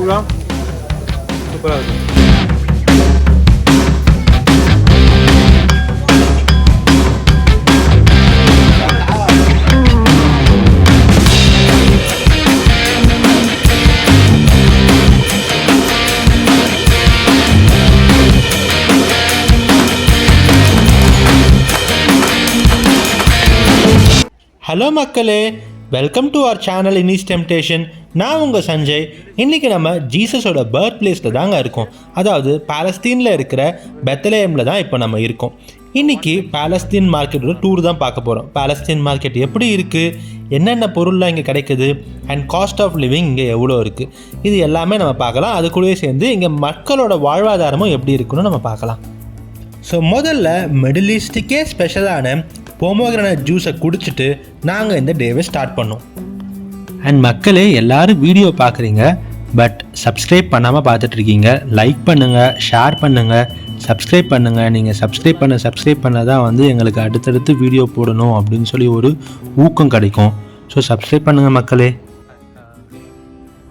சூடாக சூப்பராக இருக்கும். ஹலோ மக்களே, வெல்கம் டு அவர் சேனல் இனிஸ் டெம்டேஷன். நான் உங்கள் சஞ்சய். இன்றைக்கி நம்ம ஜீசஸோட பர்த் பிளேஸில் தாங்க இருக்கோம். அதாவது பாலஸ்தீனில் இருக்கிற பெத்லஹேமில் தான் இப்போ நம்ம இருக்கோம். இன்றைக்கி பாலஸ்தீன் மார்க்கெட்டோட டூர் தான் பார்க்க போகிறோம். பாலஸ்தீன் மார்க்கெட் எப்படி இருக்குது, என்னென்ன பொருள்லாம் இங்கே கிடைக்குது, அண்ட் காஸ்ட் ஆஃப் லிவிங் இங்கே எவ்வளோ இருக்குது, இது எல்லாமே நம்ம பார்க்கலாம். அது கூடவே சேர்ந்து இங்கே மக்களோட வாழ்வாதாரமும் எப்படி இருக்குன்னு நம்ம பார்க்கலாம். ஸோ முதல்ல மிடில் ஈஸ்ட்டுக்கே ஸ்பெஷலான போமோகிரானட் ஜூஸை குடிச்சிட்டு நாங்கள் இந்த டேவை ஸ்டார்ட் பண்ணோம். அண்ட் மக்களே, எல்லோரும் வீடியோ பார்க்குறீங்க, பட் சப்ஸ்கிரைப் பண்ணாமல் பார்த்துட்ருக்கீங்க. லைக் பண்ணுங்கள், ஷேர் பண்ணுங்கள், சப்ஸ்கிரைப் பண்ணுங்கள். நீங்கள் சப்ஸ்கிரைப் பண்ண தான் வந்து எங்களுக்கு அடுத்தடுத்து வீடியோ போடணும் அப்படின்னு சொல்லி ஒரு ஊக்கம் கிடைக்கும். ஸோ சப்ஸ்கிரைப் பண்ணுங்கள் மக்களே.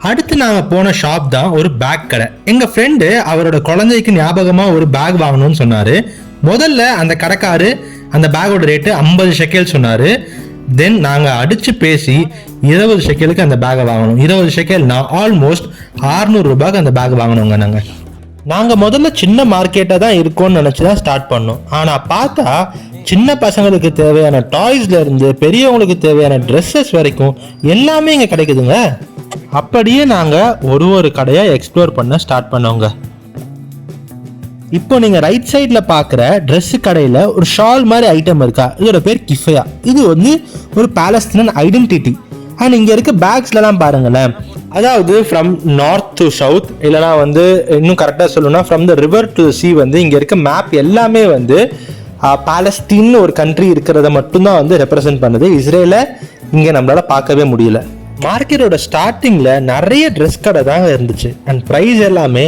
அடுத்து நாங்கள் போன ஷாப் தான் ஒரு பேக் கடை. எங்கள் ஃப்ரெண்டு அவரோட குழந்தைக்கு ஞாபகமாக ஒரு பேக் வாங்கணும்னு சொன்னார். முதல்ல அந்த கடைக்காரு அந்த பேக்கோட ரேட்டு 50 ஷெக்கேல் சொன்னார். தென் நாங்கள் அடித்து பேசி 20 ஷெக்கேலுக்கு அந்த பேக்கை வாங்கணும். 20 ஷெக்கேல்னா ஆல்மோஸ்ட் 600 ரூபாய்க்கு அந்த பேக் வாங்கணுங்க. நாங்கள் முதல்ல சின்ன மார்க்கெட்டாக தான் இருக்கோம்னு நினச்சி தான் ஸ்டார்ட் பண்ணோம். ஆனால் பார்த்தா சின்ன பசங்களுக்கு தேவையான டாய்ஸ்லேருந்து பெரியவங்களுக்கு தேவையான ட்ரெஸ்ஸஸ் வரைக்கும் எல்லாமே இங்கே கிடைக்குதுங்க. அப்படியே நாங்கள் ஒரு கடையாக எக்ஸ்ப்ளோர் பண்ண ஸ்டார்ட் பண்ணோங்க. இப்போ நீங்கள் ரைட் சைடில் பார்க்குற ட்ரெஸ்ஸு கடையில் ஒரு ஷால் மாதிரி ஐட்டம் இருக்கா, இதோட பேர் கிஃபையா. இது வந்து ஒரு பாலஸ்தீனன் ஐடென்டிட்டி. அண்ட் இங்கே இருக்க பேக்ஸ்லாம் பாருங்களேன், அதாவது ஃப்ரம் நார்த் டு சவுத், இல்லைனா வந்து இன்னும் கரெக்டாக சொல்லணும்னா from the river to C வந்து இங்கே இருக்க மேப் எல்லாமே வந்து பாலஸ்தீன் ஒரு கண்ட்ரி இருக்கிறத மட்டும்தான் வந்து ரெப்ரசன்ட் பண்ணுது. இஸ்ரேலை இங்கே நம்மளால் பார்க்கவே முடியல. மார்க்கெட்டோட ஸ்டார்டிங்கில் நிறைய ட்ரெஸ் கடை தாங்க இருந்துச்சு. அண்ட் ப்ரைஸ் எல்லாமே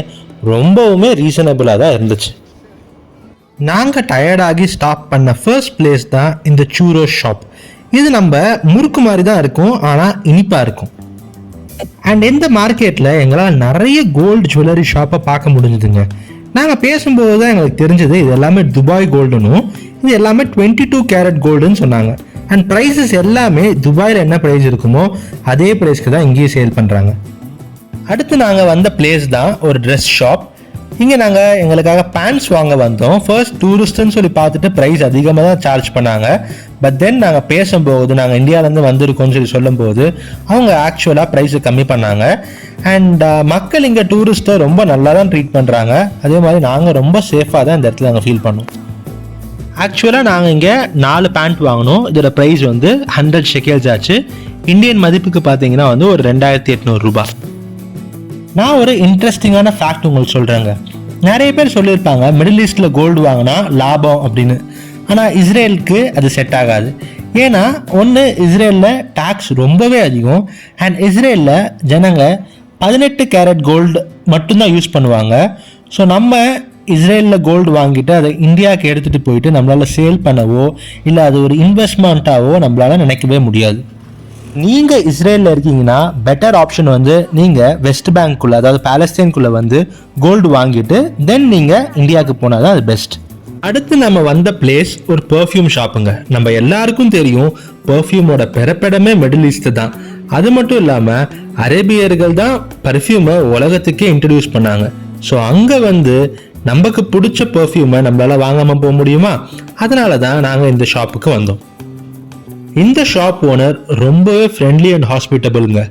ரொம்பவுமே ரீசனபிளாக தான் இருந்துச்சு. நாங்கள் டயர்டாகி ஸ்டாப் பண்ண ஃபர்ஸ்ட் பிளேஸ் தான் இந்த சூரோ ஷாப். இது நம்ம முறுக்கு மாதிரி தான் இருக்கும், ஆனால் இனிப்பாக இருக்கும். அண்ட் இந்த மார்க்கெட்டில் எங்களால் நிறைய கோல்டு ஜுவல்லரி ஷாப்பை பார்க்க முடிஞ்சுதுங்க. நாங்கள் பேசும்போது தான் எங்களுக்கு தெரிஞ்சது இது எல்லாமே துபாய் கோல்டுன்னு, இது எல்லாமே 22 கேரட் கோல்டுன்னு சொன்னாங்க. அண்ட் ப்ரைஸஸ் எல்லாமே துபாயில் என்ன ப்ரைஸ் இருக்குமோ அதே ப்ரைஸ்க்கு தான் இங்கேயே சேல் பண்ணுறாங்க. அடுத்து நாங்கள் வந்த பிளேஸ் தான் ஒரு ட்ரெஸ் ஷாப். இங்கே நாங்கள் எங்களுக்காக பேண்ட்ஸ் வாங்க வந்தோம். ஃபர்ஸ்ட் டூரிஸ்ட்டுன்னு சொல்லி பார்த்துட்டு ப்ரைஸ் அதிகமாக தான் சார்ஜ் பண்ணாங்க. பட் தென் நாங்கள் பேசும்போது நாங்கள் இந்தியாவிலேருந்து வந்திருக்கோம்னு சொல்லி சொல்லும்போது அவங்க ஆக்சுவலாக ப்ரைஸை கம்மி பண்ணாங்க. அண்ட் மக்கள் இங்கே டூரிஸ்ட்டை ரொம்ப நல்லா தான் ட்ரீட் பண்ணுறாங்க. அதே மாதிரி நாங்கள் ரொம்ப சேஃபாக தான் இந்த இடத்துல நாங்கள் ஃபீல் பண்ணோம். ஆக்சுவலாக நாங்கள் இங்கே 4 பேண்ட் வாங்கினோம். இதோட ப்ரைஸ் வந்து 100 ஷெக்கேல்ஸ் ஆச்சு. இந்தியன் மதிப்புக்கு பார்த்தீங்கன்னா வந்து ஒரு 2800 ரூபாய். நான் ஒரு இன்ட்ரெஸ்டிங்கான ஃபேக்ட் உங்களுக்கு சொல்கிறேங்க. நிறைய பேர் சொல்லியிருப்பாங்க மிடில் ஈஸ்டில் கோல்டு வாங்கினா லாபம் அப்படின்னு. ஆனால் இஸ்ரேலுக்கு அது செட் ஆகாது. ஏன்னா ஒன்று, இஸ்ரேலில் டேக்ஸ் ரொம்பவே அதிகம். அண்ட் இஸ்ரேலில் ஜனங்க 18 கேரட் கோல்டு மட்டும்தான் யூஸ் பண்ணுவாங்க. ஸோ நம்ம இஸ்ரேலில் கோல்டு வாங்கிட்டு அதை இந்தியாவுக்கு எடுத்துகிட்டு போயிட்டு நம்மளால் சேல் பண்ணவோ இல்லை அது ஒரு இன்வெஸ்ட்மெண்ட்டாவோ நம்மளால் நினைக்கவே முடியாது. நீங்கள் இஸ்ரேலில் இருக்கீங்கன்னா பெட்டர் ஆப்ஷன் வந்து நீங்கள் வெஸ்ட் பேங்க்குள்ளே, அதாவது பாலஸ்தீன்குள்ளே வந்து கோல்டு வாங்கிட்டு தென் நீங்கள் இந்தியாவுக்கு போனால் தான் அது பெஸ்ட். அடுத்து நம்ம வந்த பிளேஸ் ஒரு பெர்ஃப்யூம் ஷாப்புங்க. நம்ம எல்லாருக்கும் தெரியும் பெர்ஃப்யூமோட பிறப்பிடமே மிடில் ஈஸ்ட் தான். அது மட்டும் இல்லாமல் அரேபியர்கள் தான் பர்ஃப்யூமை உலகத்துக்கே இன்ட்ரடியூஸ் பண்ணாங்க. ஸோ அங்கே வந்து நமக்கு பிடிச்ச பெர்ஃப்யூமை நம்மளால் வாங்காமல் போக முடியுமா? அதனால தான் நாங்கள் இந்த ஷாப்புக்கு வந்தோம். இந்த ஷாப் ஓனர் ரொம்பவே ஃப்ரெண்ட்லி அண்ட் ஹாஸ்பிட்டபிளுங்க.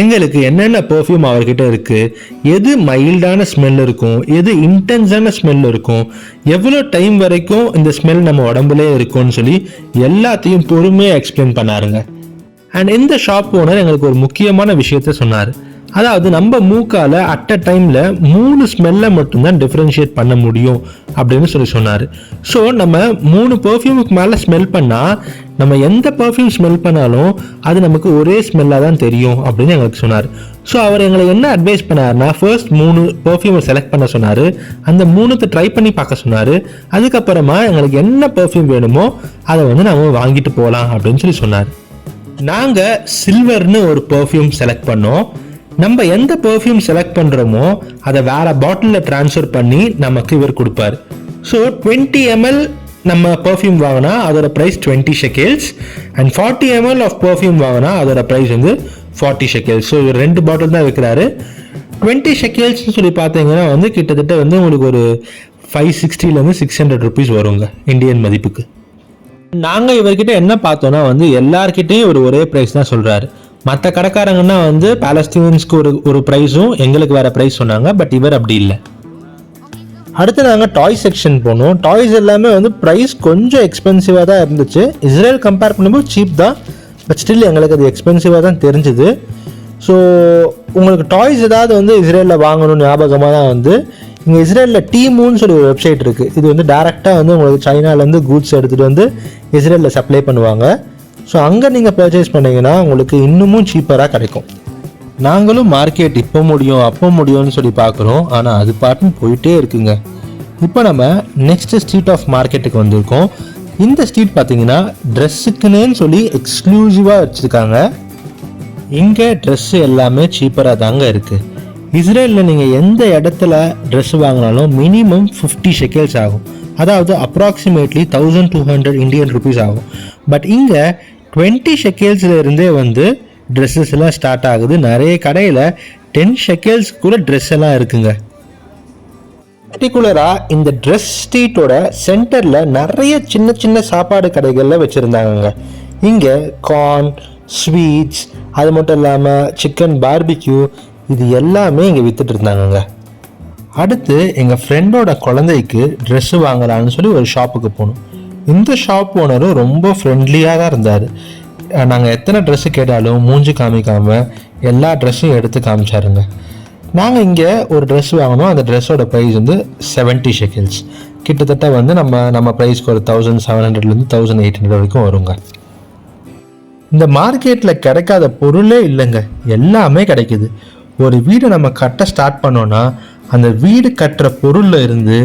எங்களுக்கு என்னென்ன பெர்ஃப்யூம் அவர்கிட்ட இருக்குது, எது மைல்டான ஸ்மெல் இருக்கும், எது இன்டென்ஸான ஸ்மெல் இருக்கும், எவ்வளோ டைம் வரைக்கும் இந்த ஸ்மெல் நம்ம உடம்புலே இருக்கும்னு சொல்லி எல்லாத்தையும் பொறுமையாக எக்ஸ்பிளைன் பண்ணாருங்க. அண்ட் இந்த ஷாப் ஓனர் எங்களுக்கு ஒரு முக்கியமான விஷயத்த சொன்னார். அதாவது நம்ம மூக்கால அட் அ டைமில் 3 ஸ்மெல்லை மட்டும்தான் டிஃப்ரென்ஷியேட் பண்ண முடியும் அப்படின்னு சொல்லி சொன்னார். ஸோ நம்ம 3 பெர்ஃப்யூமுக்கு மேலே ஸ்மெல் பண்ணால் நம்ம எந்த பெர்ஃப்யூம் ஸ்மெல் பண்ணாலும் அது நமக்கு ஒரே ஸ்மெல்லாக தான் தெரியும் அப்படின்னு எங்களுக்கு சொன்னார். ஸோ அவர் எங்களை என்ன அட்வைஸ் பண்ணார்னா, ஃபர்ஸ்ட் 3 பெர்ஃப்யூமை செலக்ட் பண்ண சொன்னார். அந்த 3த்தை ட்ரை பண்ணி பார்க்க சொன்னார். அதுக்கப்புறமா எங்களுக்கு என்ன பெர்ஃப்யூம் வேணுமோ அதை வந்து நம்ம வாங்கிட்டு போகலாம் அப்படின்னு சொல்லி சொன்னார். நாங்கள் சில்வர்னு ஒரு பெர்ஃப்யூம் செலக்ட் பண்ணோம். நம்ம எந்த பெர்ஃப்யூம் செலக்ட் பண்ணுறோமோ அதை வேற பாட்டிலில் ட்ரான்ஸ்ஃபர் பண்ணி நமக்கு இவர் கொடுப்பார். ஸோ 20 ml நம்ம பெர்ஃப்யூம் வாங்கினா அதோட price 20 shekels and 40 ml of perfume வாங்கினா அதோட ப்ரைஸ் வந்து 40 ஷெக்கேல்ஸ். ஸோ இவர் 2 பாட்டில் தான் விற்கிறாரு. 20 ஷெக்கேல்ஸ்னு சொல்லி பார்த்தீங்கன்னா வந்து கிட்டத்தட்ட வந்து உங்களுக்கு ஒரு 560 600 ருபீஸ் வருங்க இந்தியன் மதிப்புக்கு. நாங்கள் இவர்கிட்ட என்ன பார்த்தோன்னா வந்து எல்லார்கிட்டையும் ஒரே ப்ரைஸ் தான் சொல்கிறாரு. மற்ற கடைக்காரங்கன்னா வந்து பாலஸ்தீனியன்ஸ்க்கு ஒரு ப்ரைஸும் எங்களுக்கு வேறு ப்ரைஸ் சொன்னாங்க. பட் இவர் அப்படி இல்லை. அடுத்து நாங்கள் டாய் செக்ஷன் போனோம். டாய்ஸ் எல்லாமே வந்து ப்ரைஸ் கொஞ்சம் எக்ஸ்பென்சிவாக தான் இருந்துச்சு. இஸ்ரேல் கம்பேர் பண்ணும்போது சீப் தான், பட் ஸ்டில் எங்களுக்கு அது எக்ஸ்பென்சிவாக தான் தெரிஞ்சுது. ஸோ உங்களுக்கு டாய்ஸ் ஏதாவது வந்து இஸ்ரேலில் வாங்கணும் ஞாபகமாக தான் வந்து இங்கே இஸ்ரேலில் டீமூன்னு சொல்லி ஒரு வெப்சைட் இருக்குது. இது வந்து டேரெக்டாக வந்து உங்களுக்கு சைனாலேருந்து கூட்ஸ் எடுத்துகிட்டு வந்து இஸ்ரேலில் சப்ளை பண்ணுவாங்க. ஸோ அங்கே நீங்கள் பர்ச்சேஸ் பண்ணிங்கன்னா உங்களுக்கு இன்னமும் சீப்பராக கிடைக்கும். நாங்களும் மார்க்கெட் இப்போ முடியும் அப்போ முடியும்னு சொல்லி பார்க்குறோம், ஆனால் அது பாட்டுன்னு போயிட்டே இருக்குங்க. இப்போ நம்ம நெக்ஸ்ட் ஸ்ட்ரீட் ஆஃப் மார்க்கெட்டுக்கு வந்திருக்கோம். இந்த ஸ்ட்ரீட் பார்த்தீங்கன்னா ட்ரெஸ்ஸுக்குன்னேன்னு சொல்லி எக்ஸ்க்ளூசிவாக வச்சுருக்காங்க. இங்கே ட்ரெஸ்ஸு எல்லாமே சீப்பராக தாங்க இருக்குது. இஸ்ரேலில் நீங்கள் எந்த இடத்துல ட்ரெஸ் வாங்கினாலும் மினிமம் 50 ஷெக்கேல்ஸ் ஆகும். அதாவது அப்ராக்சிமேட்லி 1200 இந்தியன் ருபீஸ் ஆகும். பட் இங்கே 20 ஷெக்கேல்ஸில் இருந்தே வந்து ட்ரெஸ்ஸஸ் எல்லாம் ஸ்டார்ட் ஆகுது. நிறைய கடையில் 10 ஷெக்கேல்ஸ் கூட ட்ரெஸ் எல்லாம் இருக்குங்க. பர்டிகுலராக இந்த ட்ரெஸ் ஸ்ட்ரீட்டோட சென்டரில் நிறைய சின்ன சின்ன சாப்பாடு கடைகளில் வச்சுருந்தாங்க. இங்கே கார்ன், ஸ்வீட்ஸ், அது மட்டும் இல்லாமல் சிக்கன் பார்பிக்யூ, இது எல்லாமே இங்கே விற்றுட்டு இருந்தாங்கங்க. அடுத்து எங்கள் ஃப்ரெண்டோட குழந்தைக்கு ட்ரெஸ்ஸு வாங்கலான்னு சொல்லி ஒரு ஷாப்புக்கு போனோம். இந்த ஷாப் ஓனரும் ரொம்ப ஃப்ரெண்ட்லியாக தான் இருந்தார். நாங்கள் எத்தனை ட்ரெஸ்ஸு கேட்டாலும் மூஞ்சி காமிக்காமல் எல்லா ட்ரெஸ்ஸும் எடுத்து காமிச்சாருங்க. நாங்கள் இங்கே ஒரு ட்ரெஸ் வாங்கினோம். அந்த ட்ரெஸ்ஸோட ப்ரைஸ் வந்து 70 ஷெக்கேல்ஸ். கிட்டத்தட்ட வந்து நம்ம ப்ரைஸ்க்கு ஒரு 1700 1800 வரைக்கும் வருங்க. இந்த மார்க்கெட்டில் கிடைக்காத பொருளே இல்லைங்க, எல்லாமே கிடைக்குது. ஒரு வீடை நம்ம கட்ட ஸ்டார்ட் பண்ணோன்னா அந்த வீடு கட்டுற பொருளில் இருந்து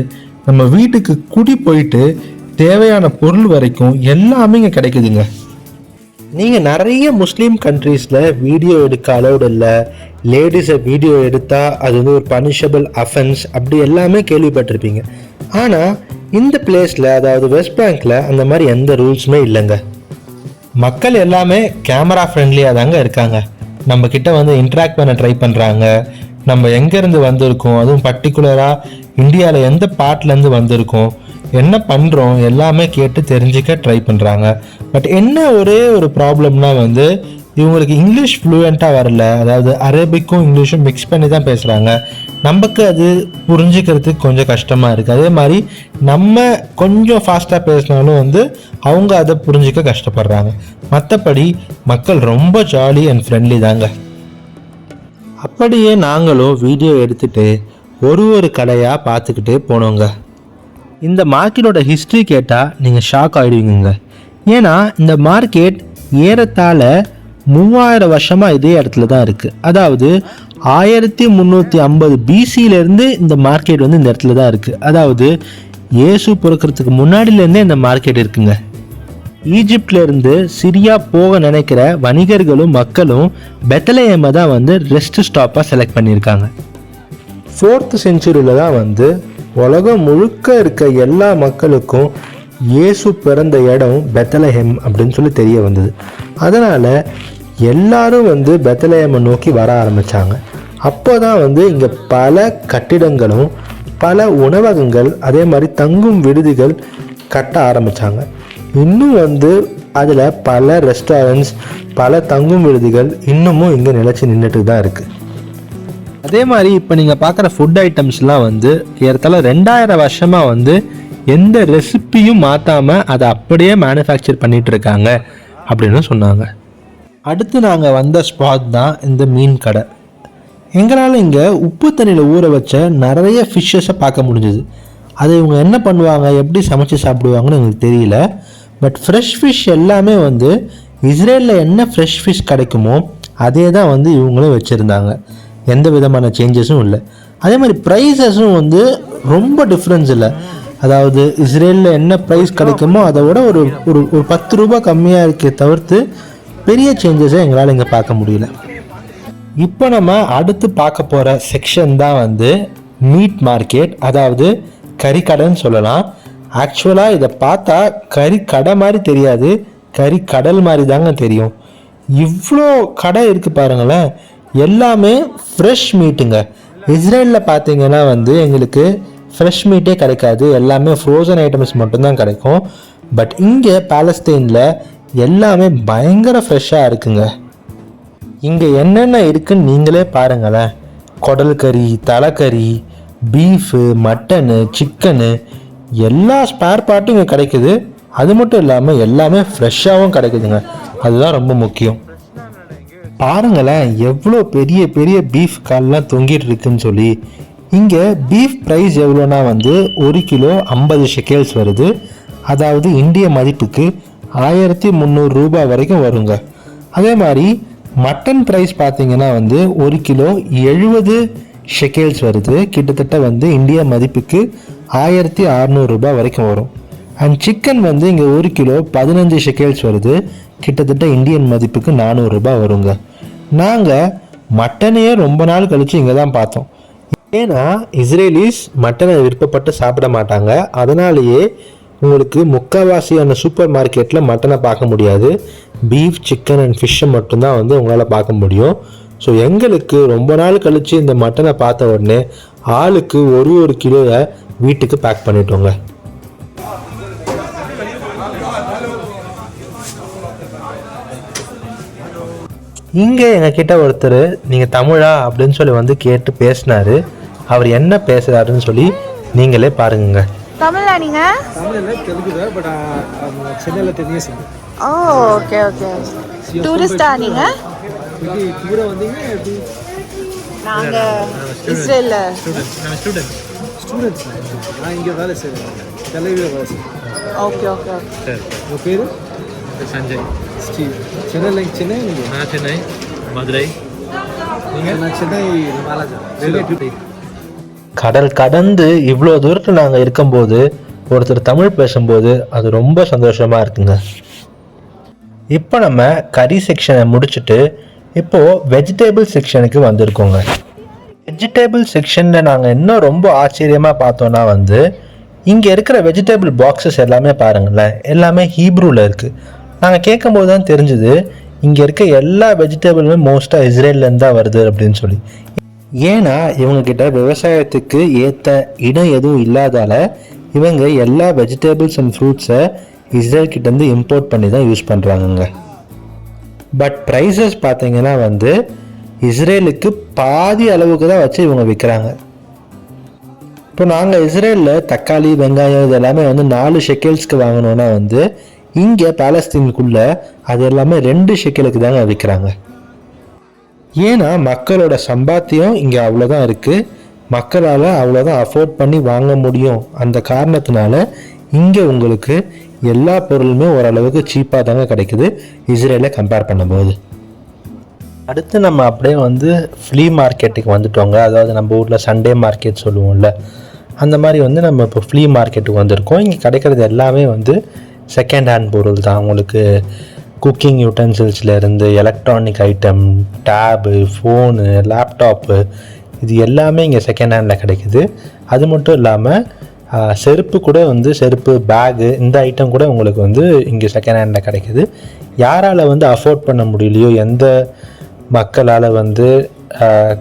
நம்ம வீட்டுக்கு குடி போயிட்டு தேவையான பொருள் வரைக்கும் எல்லாமே இங்கே கிடைக்குதுங்க. நீங்கள் நிறைய முஸ்லீம் கண்ட்ரீஸில் வீடியோ எடுக்க அலௌட் இல்லை, லேடிஸை வீடியோ எடுத்தால் அது வந்து ஒரு பனிஷபிள் அஃபென்ஸ் அப்படி எல்லாமே கேள்விப்பட்டிருப்பீங்க. ஆனால் இந்த பிளேஸில், அதாவது வெஸ்ட் பேங்க்கில் அந்த மாதிரி எந்த ரூல்ஸுமே இல்லைங்க. மக்கள் எல்லாமே கேமரா ஃப்ரெண்ட்லியாக தாங்க இருக்காங்க. நம்ம கிட்ட வந்து இன்ட்ராக்ட் பண்ண ட்ரை பண்ணுறாங்க. நம்ம எங்கேருந்து வந்திருக்கோம், அதுவும் பர்டிகுலராக இந்தியாவில் எந்த பார்ட்லேருந்து வந்திருக்கோம், என்ன பண்ணுறோம் எல்லாமே கேட்டு தெரிஞ்சுக்க ட்ரை பண்ணுறாங்க. பட் என்ன ஒரே ஒரு ப்ராப்ளம்னா வந்து இவங்களுக்கு இங்கிலீஷ் ஃப்ளூயண்ட்டாக வரல. அதாவது அரேபிக்கும் இங்கிலீஷும் மிக்ஸ் பண்ணி தான் பேசுகிறாங்க. நமக்கு அது புரிஞ்சுக்கிறதுக்கு கொஞ்சம் கஷ்டமாக இருக்குது. அதே மாதிரி நம்ம கொஞ்சம் ஃபாஸ்ட்டாக பேசினாலும் வந்து அவங்க அதை புரிஞ்சிக்க கஷ்டப்படுறாங்க. மற்றபடி மக்கள் ரொம்ப ஜாலி அண்ட் ஃப்ரெண்ட்லி தாங்க. அப்படியே நாங்களும் வீடியோ எடுத்துகிட்டு ஒரு கடையாக பார்த்துக்கிட்டே போனோங்க. இந்த மார்க்கெட்டோட ஹிஸ்ட்ரி கேட்டால் நீங்கள் ஷாக் ஆகிடுவீங்க. ஏன்னா இந்த மார்க்கெட் ஏறத்தாழ 3000 வருஷமாக இதே இடத்துல தான் இருக்குது. அதாவது 1350 BCலேருந்து இந்த மார்க்கெட் வந்து இந்த இடத்துல தான் இருக்குது. அதாவது இயேசு பிறக்கிறதுக்கு முன்னாடியிலேருந்தே இந்த மார்க்கெட் இருக்குங்க. ஈஜிப்ட்லேருந்து சிரியா போக நினைக்கிற வணிகர்களும் மக்களும் பெத்லஹேமை தான் வந்து ரெஸ்ட் ஸ்டாப்பாக செலக்ட் பண்ணியிருக்காங்க. 4th செஞ்சுரியில் தான் வந்து உலகம் முழுக்க இருக்க எல்லா மக்களுக்கும் இயேசு பிறந்த இடம் பெத்லஹேம் அப்படின்னு சொல்லி தெரிய வந்தது. அதனால் எல்லாரும் வந்து பெத்லஹேமை நோக்கி வர ஆரம்பித்தாங்க. அப்போ தான் வந்து இங்கே பல கட்டிடங்களும் பல உணவகங்கள் அதே மாதிரி தங்கும் விடுதிகள் கட்ட ஆரம்பித்தாங்க. இன்னும் வந்து அதில் பல ரெஸ்டாரண்ட்ஸ், பல தங்கும் விடுதிகள் இன்னமும் இங்கே நிலச்சி நின்றுட்டு தான் இருக்குது. அதே மாதிரி இப்போ நீங்கள் பார்க்குற ஃபுட் ஐட்டம்ஸ்லாம் வந்து ஏறத்தாழ 2000 வருஷமாக வந்து எந்த ரெசிப்பியும் மாற்றாமல் அதை அப்படியே மேனுஃபேக்சர் பண்ணிகிட்டு இருக்காங்க அப்படின்னு சொன்னாங்க. அடுத்து நாங்கள் வந்த ஸ்பாட் தான் இந்த மீன் கடை. எங்களால் இங்கே உப்பு தண்ணியில் ஊற வச்ச நிறைய ஃபிஷ்ஷஸை பார்க்க முடிஞ்சுது. அதை இவங்க என்ன பண்ணுவாங்க, எப்படி சமைச்சு சாப்பிடுவாங்கன்னு எங்களுக்கு தெரியல. பட் ஃப்ரெஷ் ஃபிஷ் எல்லாமே வந்து இஸ்ரேலில் என்ன ஃப்ரெஷ் ஃபிஷ் கிடைக்குமோ அதே தான் வந்து இவங்களும் வச்சுருந்தாங்க. எந்த விதமான சேஞ்சஸும் இல்லை. அதே மாதிரி ப்ரைஸஸும் வந்து ரொம்ப டிஃப்ரென்ஸ் இல்லை. அதாவது இஸ்ரேலில் என்ன ப்ரைஸ் கிடைக்குமோ அதை விட ஒரு ஒரு 10 ரூபா கம்மியாக இருக்கே தவிர்த்து பெரிய சேஞ்சஸை எங்களால் இங்கே பார்க்க முடியல. இப்போ நம்ம அடுத்து பார்க்க போகிற செக்ஷன் தான் வந்து மீட் மார்க்கெட், அதாவது கறிக்கடைன்னு சொல்லலாம். ஆக்சுவலாக இதை பார்த்தா கறிக்கடை மாதிரி தெரியாது, கறிக்கடல் மாதிரி தாங்க தெரியும். இவ்வளோ கடை இருக்குது பாருங்களேன், எல்லாமே ஃப்ரெஷ் மீட்டுங்க. இஸ்ரேலில் பார்த்தீங்கன்னா வந்து எங்களுக்கு ஃப்ரெஷ் மீட்டே கிடைக்காது, எல்லாமே ஃப்ரோசன் ஐட்டம்ஸ் மட்டும்தான் கிடைக்கும். பட் இங்கே பாலஸ்தீனில் எல்லாமே பயங்கர ஃப்ரெஷ்ஷாக இருக்குங்க. இங்கே என்னென்ன இருக்குன்னு நீங்களே பாருங்களேன். குடல் கறி, தலைக்கறி, பீஃபு, மட்டனு, சிக்கனு, எல்லா ஸ்பேர் பார்ட்டும் இங்கே கிடைக்குது. அது மட்டும் இல்லாமல் எல்லாமே ஃப்ரெஷ்ஷாகவும் கிடைக்குதுங்க, அதுதான் ரொம்ப முக்கியம். பாருங்களேன் எவ்வளோ பெரிய பெரிய பீஃப் கால்லாம் தொங்கிட்டு இருக்குன்னு சொல்லி. இங்கே பீஃப் ப்ரைஸ் எவ்வளோனா வந்து 1 கிலோ 50 ஷெக்கேல்ஸ் வருது, அதாவது இந்திய மதிப்புக்கு 1300 ரூபாய் வரைக்கும் வருங்க. அதே மாதிரி மட்டன் ப்ரைஸ் பார்த்தீங்கன்னா வந்து 1 கிலோ 70 ஷெக்கேல்ஸ் வருது, கிட்டத்தட்ட வந்து இந்திய மதிப்புக்கு 1600 ரூபாய் வரைக்கும் வரும். அண்ட் சிக்கன் வந்து இங்கே 1 கிலோ 15 ஷெக்கேல்ஸ் வருது, கிட்டத்தட்ட இந்தியன் மதிப்புக்கு 400 ரூபாய் வருங்க. நாங்கள் மட்டனையே ரொம்ப நாள் கழித்து இங்கே தான் பார்த்தோம். ஏன்னா இஸ்ரேலிஸ் மட்டனை விருப்பப்பட்டு சாப்பிட மாட்டாங்க, அதனாலேயே உங்களுக்கு முக்கால்வாசியான சூப்பர் மார்க்கெட்டில் மட்டனை பார்க்க முடியாது. பீஃப், சிக்கன் அண்ட் ஃபிஷ்ஷை மட்டும்தான் வந்து உங்களால் பார்க்க முடியும். ஸோ எங்களுக்கு ரொம்ப நாள் கழித்து இந்த மட்டனை பார்த்த உடனே ஆளுக்கு ஒரு கிலோவை வீட்டுக்கு பேக் பண்ணிட்டோங்க. இங்கே எங்ககிட்ட ஒருத்தர் நீங்கள் தமிழா அப்படின்னு சொல்லி வந்து கேட்டு பேசினாரு. அவர் என்ன பேசுகிறாருன்னு சொல்லி நீங்களே பாருங்க. தமிழா நீங்க? தமிழ்ல தெலுங்கு தான், பட் சென்னையில் தெரியும் சார். ஓ ஓகே ஓகே. டூரிஸ்டா நீங்க? இது டூரா வந்தீங்க எப்படி? நாங்க இஸ்ரேல்ல ஸ்டூடெண்ட்ஸ். நான் இங்கே வேலை செய்வேன், தலைவியில் வேலை செய்வேன். Okay okay okay. சரி, உங்கள் பேர்? சஞ்சய். ஸ்டீவ். சென்னையில்? சென்னை நீங்கள்? நான் சென்னை, மதுரை. நீங்கள்? நான் சென்னை மாலாஜா ரிலேட்டிவ். கடல் கடந்து இவ்வளோ தூரத்தில் நாங்கள் இருக்கும்போது ஒருத்தர் தமிழ் பேசும்போது அது ரொம்ப சந்தோஷமாக இருக்குங்க. இப்போ நம்ம கறி செக்ஷனை முடிச்சுட்டு இப்போது வெஜிடேபிள் செக்ஷனுக்கு வந்திருக்கோங்க. வெஜிடேபிள் செக்ஷனில் நாங்கள் இன்னும் ரொம்ப ஆச்சரியமாக பார்த்தோன்னா வந்து இங்கே இருக்கிற வெஜிடேபிள் பாக்ஸஸ் எல்லாமே பாருங்களேன், எல்லாமே ஹீப்ரூவில் இருக்குது. நாங்கள் கேட்கும்போது தான் தெரிஞ்சுது இங்கே இருக்க எல்லா வெஜிடேபிளுமே மோஸ்ட்டாக இஸ்ரேல்லேருந்து தான் வருது அப்படின்னு சொல்லி. ஏன்னா இவங்கக்கிட்ட விவசாயத்துக்கு ஏற்ற இடம் எதுவும் இல்லாதால இவங்க எல்லா வெஜிடபிள்ஸ் அண்ட் ஃப்ரூட்ஸை இஸ்ரேல் கிட்டேருந்து இம்போர்ட் பண்ணி தான் யூஸ் பண்ணுறாங்கங்க. பட் ப்ரைஸஸ் பார்த்தீங்கன்னா வந்து இஸ்ரேலுக்கு பாதி அளவுக்கு தான் வச்சு இவங்க விற்கிறாங்க. இப்போ நாங்கள் இஸ்ரேலில் தக்காளி, வெங்காயம் இது எல்லாமே வந்து 4 ஷெக்கேல்ஸ்க்கு வாங்கினோன்னா வந்து இங்கே பாலஸ்தீனுக்குள்ளே அது எல்லாமே 2 ஷெக்கேலுக்கு தாங்க விற்கிறாங்க. ஏன்னா மக்களோட சம்பாத்தியம் இங்கே அவ்வளோதான் இருக்குது, மக்களால் அவ்வளோதான் அஃபோர்ட் பண்ணி வாங்க முடியும். அந்த காரணத்தினால இங்கே உங்களுக்கு எல்லா பொருளுமே ஓரளவுக்கு சீப்பாக தாங்க கிடைக்குது இஸ்ரேலை கம்பேர் பண்ணும்போது. அடுத்து நம்ம அப்படியே வந்து ஃப்ளீ மார்க்கெட்டுக்கு வந்துட்டோங்க. அதாவது நம்ம ஊரில் சண்டே மார்க்கெட் சொல்லுவோம்ல, அந்த மாதிரி வந்து நம்ம இப்போ ஃப்ளீ மார்க்கெட்டுக்கு வந்திருக்கோம். இங்கே கிடைக்கிறது எல்லாமே வந்து செகண்ட் ஹேண்ட் பொருள் தான். உங்களுக்கு குக்கிங் யூட்டன்சில்ஸ்லேருந்து electronic item, tab, phone, laptop, இது எல்லாமே இங்கே செகண்ட் ஹேண்டில் கிடைக்குது. அது மட்டும் இல்லாமல் செருப்பு கூட வந்து செருப்பு, பேகு, இந்த ஐட்டம் கூட உங்களுக்கு வந்து இங்கே செகண்ட் ஹேண்டில் கிடைக்குது. யாரால் வந்து அஃபோர்ட் பண்ண முடியலையோ, எந்த மக்களால் வந்து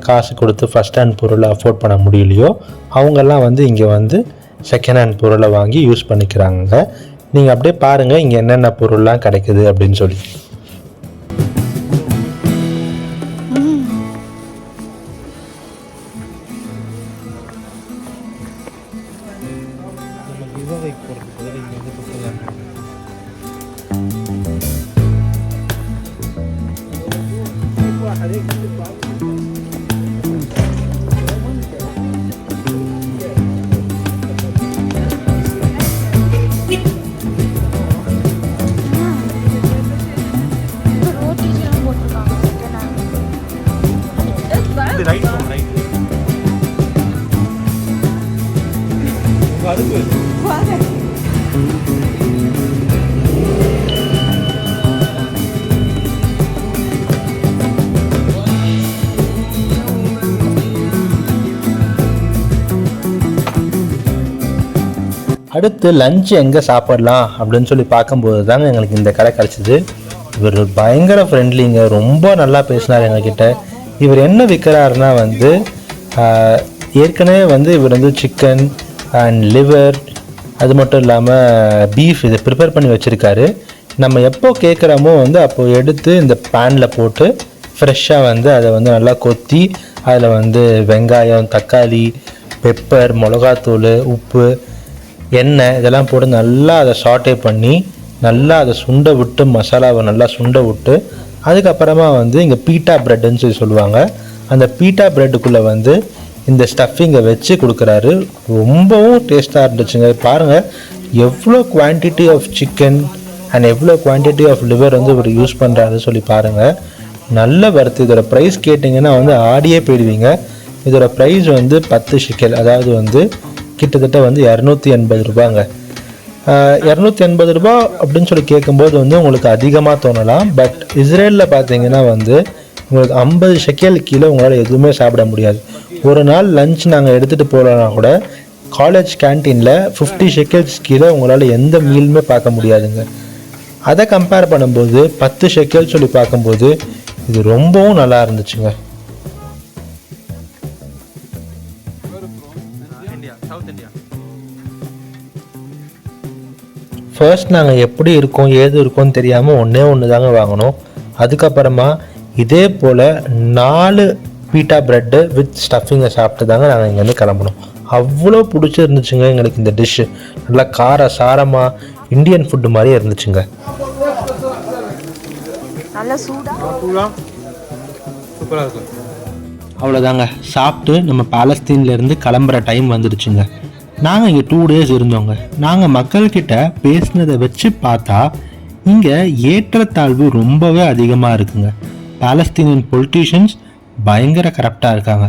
காசு கொடுத்து ஃபஸ்ட் ஹேண்ட் பொருளை அஃபோர்ட் பண்ண முடியலையோ அவங்கெல்லாம் வந்து இங்கே வந்து செகண்ட் ஹேண்ட் பொருளை வாங்கி யூஸ் பண்ணிக்கிறாங்க. நீங்கள் அப்படியே பாருங்கள் இங்கே என்னென்ன பொருள்லாம் கிடைக்குது அப்படின்னு சொல்லி. அடுத்து லஞ்ச் எங்கே சாப்பிடலாம் அப்படின்னு சொல்லி பார்க்கும்போது தாங்க எங்களுக்கு இந்த கடை கிடச்சிது. இவர் பயங்கர ஃப்ரெண்ட்லிங்க, ரொம்ப நல்லா பேசினார் எங்ககிட்ட. இவர் என்ன விற்கிறாருன்னா வந்து ஏற்கனவே வந்து இவர் வந்து சிக்கன் அண்ட் லிவர் அது மட்டும் இல்லாமல் பீஃப் இதை ப்ரிப்பேர் பண்ணி வச்சுருக்காரு. நம்ம எப்போ கேட்குறோமோ வந்து அப்போது எடுத்து இந்த பேனில் போட்டு ஃப்ரெஷ்ஷாக வந்து அதை வந்து நல்லா கொத்தி அதில் வந்து வெங்காயம், தக்காளி, பெப்பர், மிளகாத்தூள், உப்பு, எண்ணெய் இதெல்லாம் போட்டு நல்லா அதை சாட்டே பண்ணி நல்லா அதை சுண்ட விட்டு மசாலாவை நல்லா சுண்ட விட்டு அதுக்கப்புறமா வந்து இங்கே பீட்டா ப்ரெட்டுன்னு சொல்லி சொல்லுவாங்க. அந்த பீட்டா ப்ரெட்டுக்குள்ளே வந்து இந்த ஸ்டஃபிங்கை வச்சு கொடுக்குறாரு. ரொம்பவும் டேஸ்ட்டாக இருந்துச்சுங்க. பாருங்கள் எவ்வளோ குவான்டிட்டி ஆஃப் சிக்கன் அண்ட் எவ்வளோ குவான்டிட்டி ஆஃப் லிவர் வந்து இவர் யூஸ் பண்ணுறாரு சொல்லி பாருங்கள். நல்ல வருது. இதோட ப்ரைஸ் கேட்டிங்கன்னா வந்து ஆடியே போயிடுவீங்க. இதோட ப்ரைஸ் வந்து 10 ஷிக்கல், அதாவது வந்து கிட்டத்தட்ட வந்து 280 ரூபாங்க. 280 ரூபா அப்படின்னு சொல்லி கேட்கும்போது வந்து உங்களுக்கு அதிகமாக தோணலாம். பட் இஸ்ரேலில் பார்த்தீங்கன்னா வந்து உங்களுக்கு 50 ஷெக்கல் கீழே உங்களால் எதுவுமே சாப்பிட முடியாது. ஒரு நாள் லஞ்ச் நாங்கள் எடுத்துகிட்டு போகலன்னா கூட காலேஜ் கேன்டீனில் 50 ஷெக்கல்ஸ் கீழே உங்களால் எந்த மீலுமே பார்க்க முடியாதுங்க. அதை கம்பேர் பண்ணும்போது 10 ஷெக்கல் சொல்லி பார்க்கும்போது இது ரொம்பவும் நல்லா இருந்துச்சுங்க. ஃபர்ஸ்ட் நாங்கள் எப்படி இருக்கோம் ஏது இருக்கோன்னு தெரியாமல் ஒன்று தாங்க வாங்கினோம். அதுக்கப்புறமா இதே போல் 4 பீட்டா ப்ரெட்டு வித் ஸ்டஃபிங்கை சாப்பிட்டு தாங்க நாங்கள் இங்கேருந்து கிளம்பணும். அவ்வளோ பிடிச்சிருந்துச்சுங்க எங்களுக்கு இந்த டிஷ்ஷு. நல்லா கார சாரமாக இந்தியன் ஃபுட்டு மாதிரியே இருந்துச்சுங்க. சூப்பராக இருக்கும். அவ்வளோதாங்க, சாப்பிட்டு நம்ம பாலஸ்தீன்லேருந்து கிளம்புற டைம் வந்துடுச்சுங்க. நாங்கள் இங்கே 2 days இருந்தோங்க. நாங்கள் மக்கள்கிட்ட பேசினதை வச்சு பார்த்தா இங்கே ஏற்றத்தாழ்வு ரொம்பவே அதிகமாக இருக்குங்க. பாலஸ்தீனியன் பொலிட்டீஷியன்ஸ் பயங்கர கரப்டாக இருக்காங்க.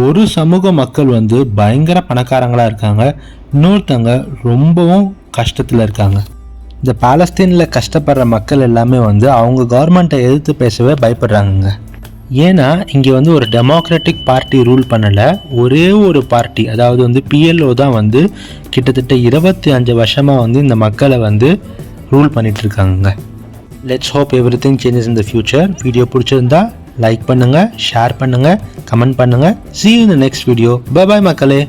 ஒரு சமூக மக்கள் வந்து பயங்கர பணக்காரங்களாக இருக்காங்க, இன்னொருத்தவங்க ரொம்பவும் கஷ்டத்தில் இருக்காங்க. இந்த பாலஸ்தீனில் கஷ்டப்படுற மக்கள் எல்லாமே வந்து அவங்க கவர்மெண்ட்டை எதிர்த்து பேசவே பயப்படுறாங்கங்க. ஏன்னா இங்கே வந்து ஒரு டெமோக்ராட்டிக் பார்ட்டி ரூல் பண்ணலை, ஒரே ஒரு பார்ட்டி, அதாவது வந்து PLO தான் வந்து கிட்டத்தட்ட 25 வருஷமாக வந்து இந்த மக்களை வந்து ரூல் பண்ணிகிட்ருக்காங்க. Let's hope every thing changes in the future. Video பிடிச்சிருந்தா லைக் பண்ணுங்கள், ஷேர் பண்ணுங்கள், கமெண்ட் பண்ணுங்கள். See you in the next video. Bye bye மக்களே.